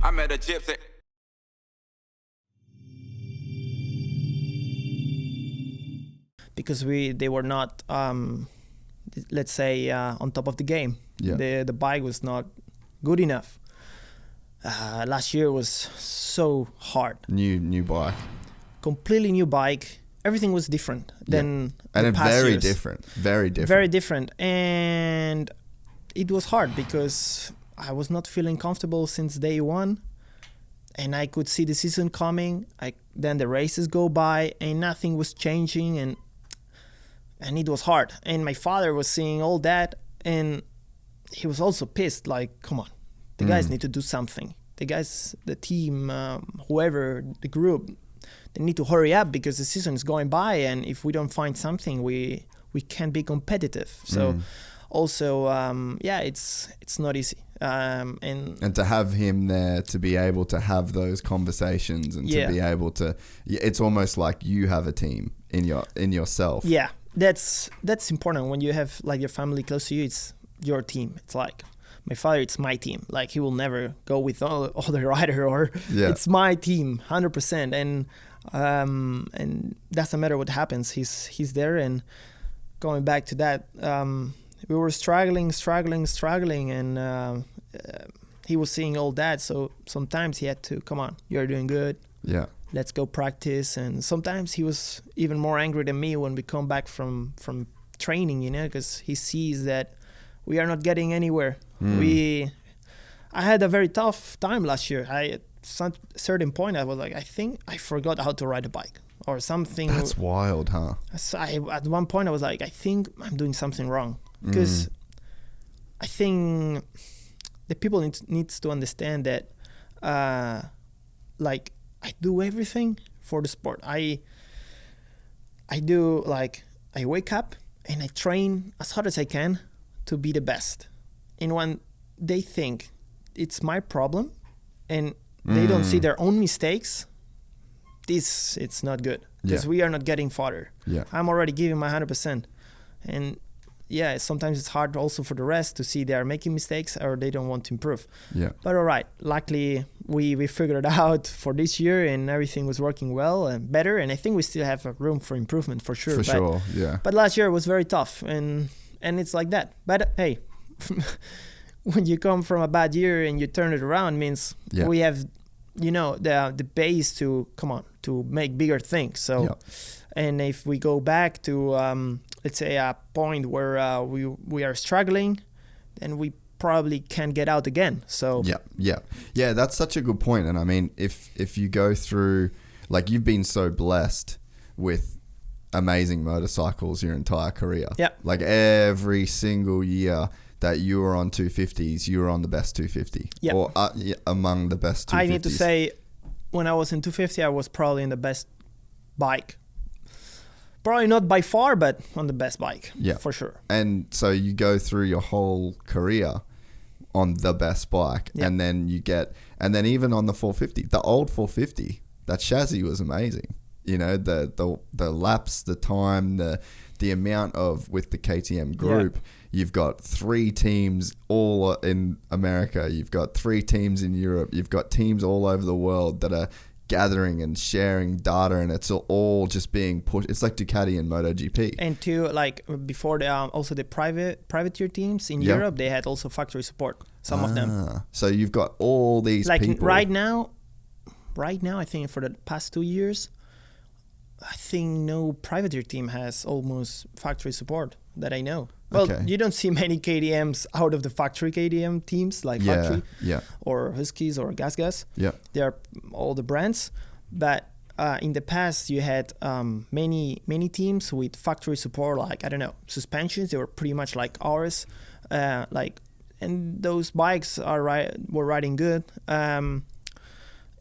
I met a Gypsy. Because they were not, let's say, on top of the game. Yeah. The bike was not good enough. Last year was so hard. New bike. Completely new bike. Everything was different than the past very years. different. Very different. Very different. And it was hard because I was not feeling comfortable since day one. And I could see the season coming. Then the races go by and nothing was changing. And it was hard. And my father was seeing all that. And he was also pissed. Like, come on. The guys need to do something. The guys, the team, whoever, the group, they need to hurry up because the season is going by, and if we don't find something, we can't be competitive. So also, it's not easy. And to have him there to be able to have those conversations and to be able to, it's almost like you have a team in yourself. Yeah, that's important when you have like your family close to you. It's your team. It's like my father, it's my team. Like he will never go with other rider or it's my team, 100%. And doesn't matter what happens. He's there. And going back to that, we were struggling, and he was seeing all that. So sometimes he had to, come on, you're doing good. Yeah. Let's go practice. And sometimes he was even more angry than me when we come back from training, because he sees that we are not getting anywhere. I had a very tough time last year. At some certain point, I was like, I think I forgot how to ride a bike or something. That's wild, huh? So at one point, I was like, I think I'm doing something wrong. Because I think the people needs to understand that, like, I do everything for the sport. I do, like, I wake up and I train as hard as I can to be the best. And when they think it's my problem and they don't see their own mistakes, it's not good because we are not getting farther. Yeah. I'm already giving my 100%. And sometimes it's hard also for the rest to see they are making mistakes or they don't want to improve. Yeah. But all right, luckily we figured it out for this year and everything was working well and better. And I think we still have a room for improvement for sure. But last year was very tough and it's like that. But hey, when you come from a bad year and you turn it around, means we have, the base to make bigger things. So, and if we go back to let's say a point where we are struggling, then we probably can get out again. So yeah, that's such a good point. And I mean, if you go through, like, you've been so blessed with amazing motorcycles your entire career. Yeah, like every single year that you were on 250s, you were on the best 250 or among the best 250s. I need to say, when I was in 250, I was probably in the best bike. Probably not by far, but on the best bike, for sure. And so you go through your whole career on the best bike, and then even on the 450, the old 450, that chassis was amazing. The laps, the time, the amount of, with the KTM group, you've got 3 teams all in America, you've got 3 teams in Europe, you've got teams all over the world that are gathering and sharing data, and it's all just being pushed. It's like Ducati and MotoGP. And like before, also the privateer teams in Europe, they had also factory support. Some of them. So you've got all these like people. Right now, I think for the past 2 years, I think no privateer team has almost factory support that I know. Well, you don't see many KTMs out of the factory KTM teams, like factory or Huskies or Gas. Yeah, they are all the brands. But in the past, you had many teams with factory support, like, I don't know, suspensions. They were pretty much like ours, and those bikes were riding good.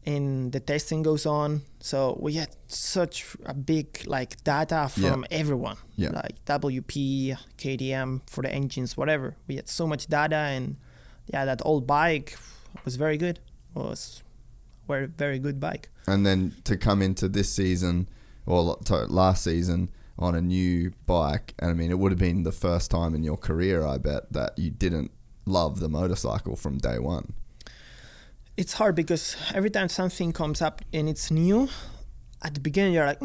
And the testing goes on. So we had such a big data from everyone, like WP, KTM for the engines, whatever. We had so much data, and that old bike was very good. Was a very good bike. And then to come into this season or last season on a new bike, and I mean, it would have been the first time in your career, I bet, that you didn't love the motorcycle from day one. It's hard because every time something comes up and it's new, at the beginning you're like,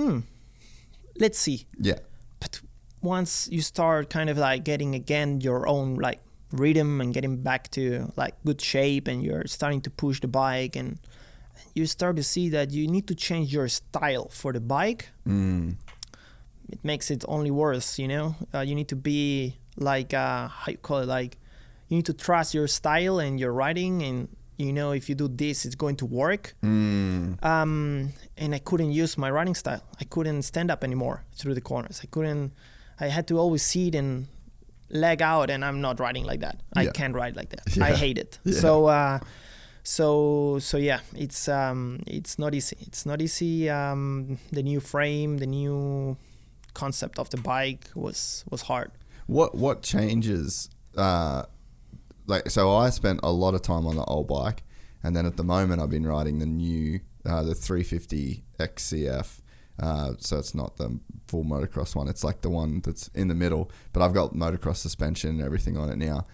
let's see. Yeah. But once you start kind of like getting again your own like rhythm and getting back to like good shape, and you're starting to push the bike, and you start to see that you need to change your style for the bike. It makes it only worse, you know. You need to be like how you call it, like you need to trust your style and your riding, and you know, if you do this, it's going to work. And I couldn't use my riding style. I couldn't stand up anymore through the corners. I had to always sit and leg out, and I'm not riding like that. I can't ride like that. I hate it. So yeah, it's not easy. It's not easy. The new frame, the new concept of the bike was hard. What changes? So I spent a lot of time on the old bike, and then at the moment I've been riding the new the 350 XCF. So it's not the full motocross one. It's like the one that's in the middle, but I've got motocross suspension and everything on it now.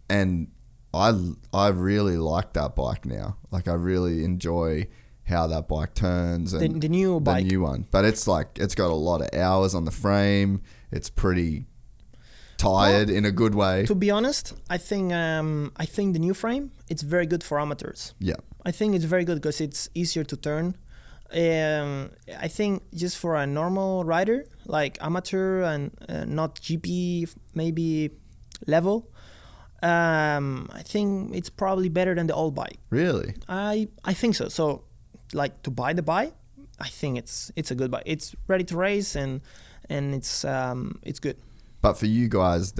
And I really like that bike now. Like I really enjoy how that bike turns, and the new bike, the new one. But it's like it's got a lot of hours on the frame. It's pretty tired in a good way. To be honest, I think the new frame, it's very good for amateurs. Yeah, I think it's very good because it's easier to turn. I think just for a normal rider, like amateur and not GP maybe level, I think it's probably better than the old bike. Really? I think so. So, like to buy the bike, I think it's a good bike. It's ready to race, and it's good. But for you guys,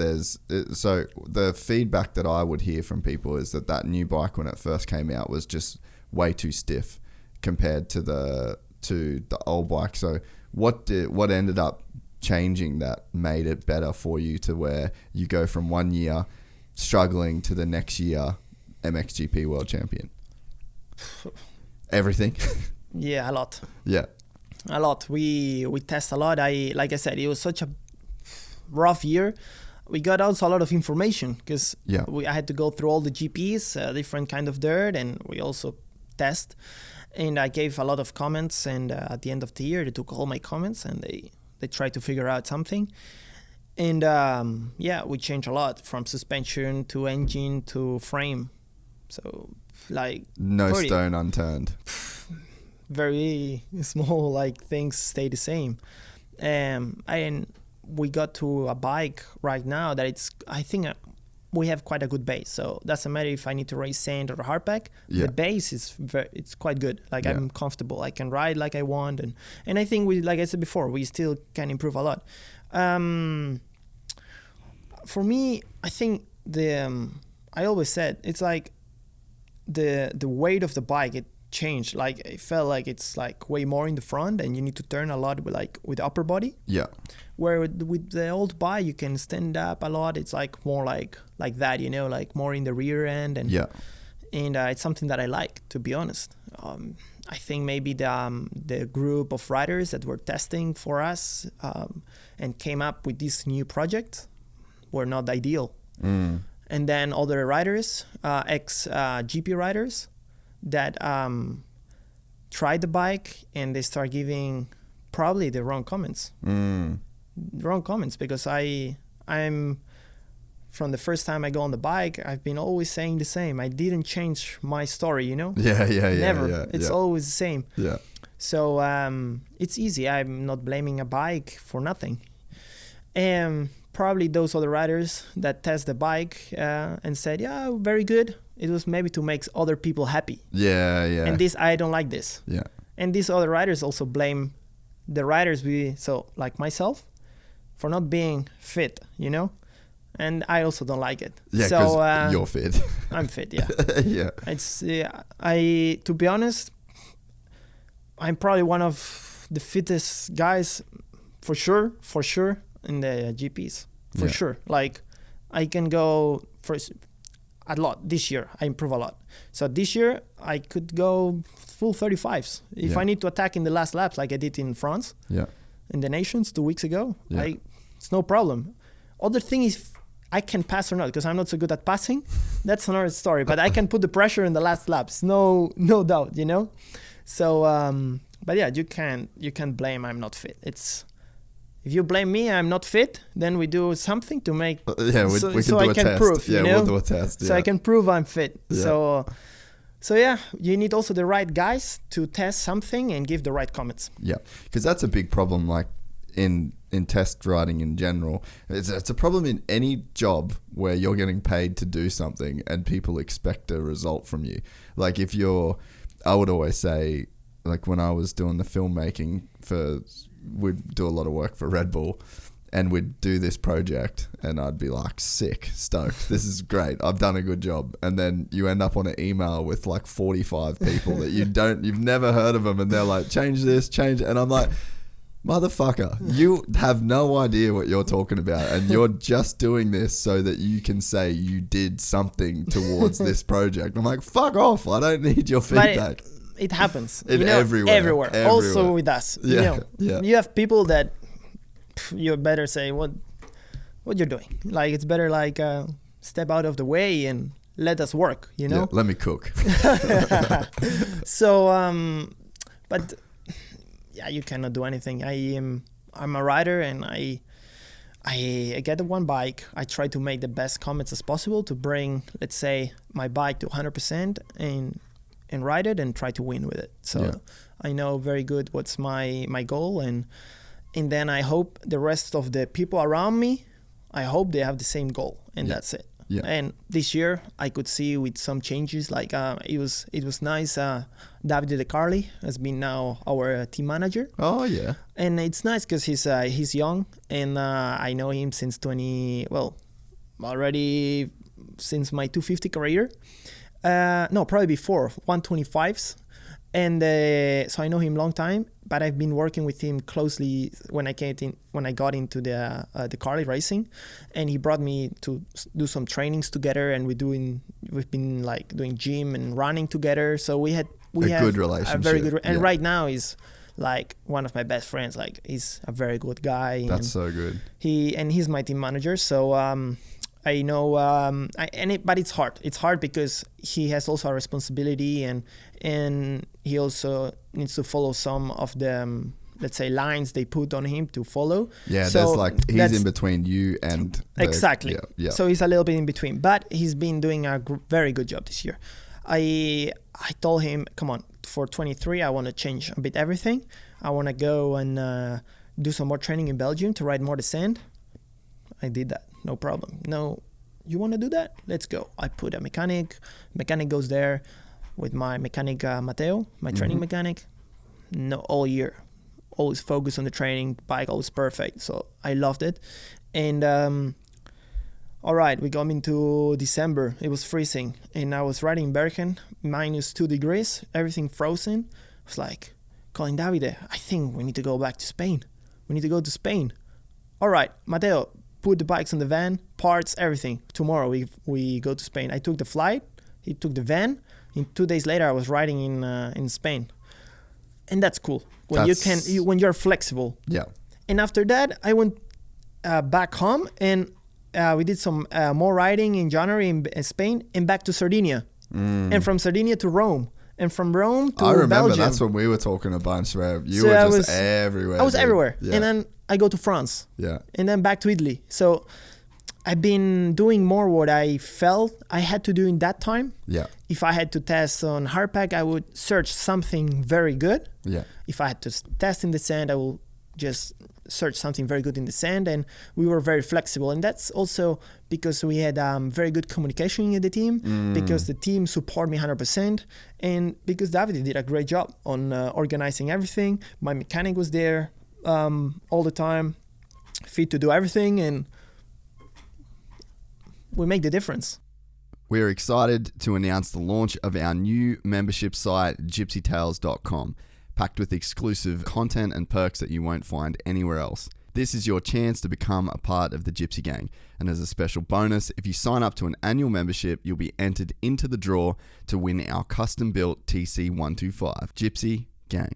so the feedback that I would hear from people is that new bike when it first came out was just way too stiff compared to the old bike. So what ended up changing that made it better for you to where you go from 1 year struggling to the next year MXGP World Champion? Everything. Yeah, a lot. Yeah, a lot. We test a lot. Like I said, it was such a rough year. We got also a lot of information because I had to go through all the GPs, different kind of dirt, and we also test. And I gave a lot of comments, and at the end of the year, they took all my comments and they tried to figure out something. And we changed a lot from suspension to engine to frame. So like no stone unturned. Very small like things stay the same. And we got to a bike right now that I think we have quite a good base. So doesn't matter if I need to race sand or a hardpack. The base it's quite good. Like I'm comfortable. I can ride like I want, and I think like I said before, we still can improve a lot. For me, I think I always said it's like the weight of the bike, it changed. Like it felt like it's like way more in the front, and you need to turn a lot with upper body. Yeah. Where with the old bike, you can stand up a lot. It's like more like that, you know, like more in the rear end, and it's something that I like, to be honest. I think maybe the group of riders that were testing for us and came up with this new project were not ideal. And then other riders, ex-GP riders, that tried the bike, and they start giving probably the wrong comments. Wrong comments, because I'm from the first time I go on the bike, I've been always saying the same. I didn't change my story, you know? Never. It's always the same. Yeah. So it's easy. I'm not blaming a bike for nothing. And probably those other riders that test the bike and said, yeah, very good. It was maybe to make other people happy. Yeah. And I don't like this. Yeah. And these other riders also blame the riders like myself, for not being fit, you know? And I also don't like it. Yeah, because you're fit. I'm fit, yeah. Yeah. To be honest, I'm probably one of the fittest guys for sure, in the GPs, for sure. Like, I can go a lot. This year, I improve a lot. So this year, I could go full 35s. If I need to attack in the last laps, like I did in France, in the Nations 2 weeks ago, it's no problem. Other thing is, I can pass or not, because I'm not so good at passing. That's another story. But I can put the pressure in the last laps, no doubt, you know. So, but yeah, you can't blame I'm not fit. If you blame me, I'm not fit, then we do something to make we can do a test. Prove, yeah, you know? we'll do a test. Yeah. So I can prove I'm fit. Yeah. So yeah, you need also the right guys to test something and give the right comments. Yeah, because that's a big problem. Like in test riding in general, it's a problem in any job where you're getting paid to do something and people expect a result from you. Like I would always say, like when I was doing the filmmaking we'd do a lot of work for Red Bull, and we'd do this project and I'd be like, sick, stoked, this is great, I've done a good job. And then you end up on an email with like 45 people that you've never heard of them, and they're like, change this, change it. And I'm like, motherfucker, you have no idea what you're talking about, and you're just doing this so that you can say you did something towards this project. I'm like, fuck off, I don't need your feedback. It happens. Everywhere. Also with us. Yeah. You have people that you better say what you're doing. Like, it's better like step out of the way and let us work, you know? Yeah, let me cook. So, but yeah, you cannot do anything. I'm a rider, and I get one bike. I try to make the best comments as possible to bring, let's say, my bike to 100% and ride it and try to win with it. So I know very good what's my goal, and then I hope the rest of the people around me, I hope they have the same goal, and that's it. Yeah. And this year I could see with some changes, like it was nice. Davide De Carli has been now our team manager. Oh yeah. And it's nice because he's young, and I know him since already since my 250 career. No, probably before 125s, and so I know him long time. But I've been working with him closely when I got into the Carly racing, and he brought me to do some trainings together, and we've been like doing gym and running together. So we have good relationship. A very good, and right now he's like one of my best friends. Like, he's a very good guy. That's so good. He's my team manager. So I know, but it's hard. It's hard because he has also a responsibility, and he also needs to follow some of the, let's say, lines they put on him to follow. Yeah, so he's in between you and... Exactly. Yeah. So he's a little bit in between, but he's been doing a very good job this year. I told him, come on, for 23, I want to change a bit everything. I want to go and do some more training in Belgium to ride more the sand. I did that. No problem. No, you want to do that? Let's go. I put a mechanic. Mechanic goes there with my mechanic, Matteo, my training mechanic. No, all year. Always focus on the training. Bike always perfect. So I loved it. And all right, we got into December. It was freezing. And I was riding in Bergen, -2 degrees, everything frozen. I was like, calling Davide, I think we need to go back to Spain. We need to go to Spain. All right, Matteo, put the bikes on the van, parts, everything. Tomorrow we go to Spain. I took the flight. He took the van. And 2 days later, I was riding in Spain. And that's cool. When you're flexible. Yeah. And after that, I went back home, and we did some more riding in January in Spain, and back to Sardinia. And from Sardinia to Rome. And from Rome to Belgium. I remember that's when we were talking a bunch, where you were just everywhere. I was everywhere. Yeah. And then I go to France. Yeah. And then back to Italy. So I've been doing more what I felt I had to do in that time. Yeah. If I had to test on hardpack, I would search something very good. Yeah. If I had to test in the sand, I will just search something very good in the sand. And we were very flexible. And that's also because we had very good communication in the team, because the team support me 100%, and because Davide did a great job on organizing everything. My mechanic was there all the time, fit to do everything, and we make the difference. We're excited to announce the launch of our new membership site, gypsytales.com, packed with exclusive content and perks that you won't find anywhere else. This is your chance to become a part of the Gypsy Gang. And as a special bonus, if you sign up to an annual membership, you'll be entered into the draw to win our custom-built TC125. Gypsy Gang.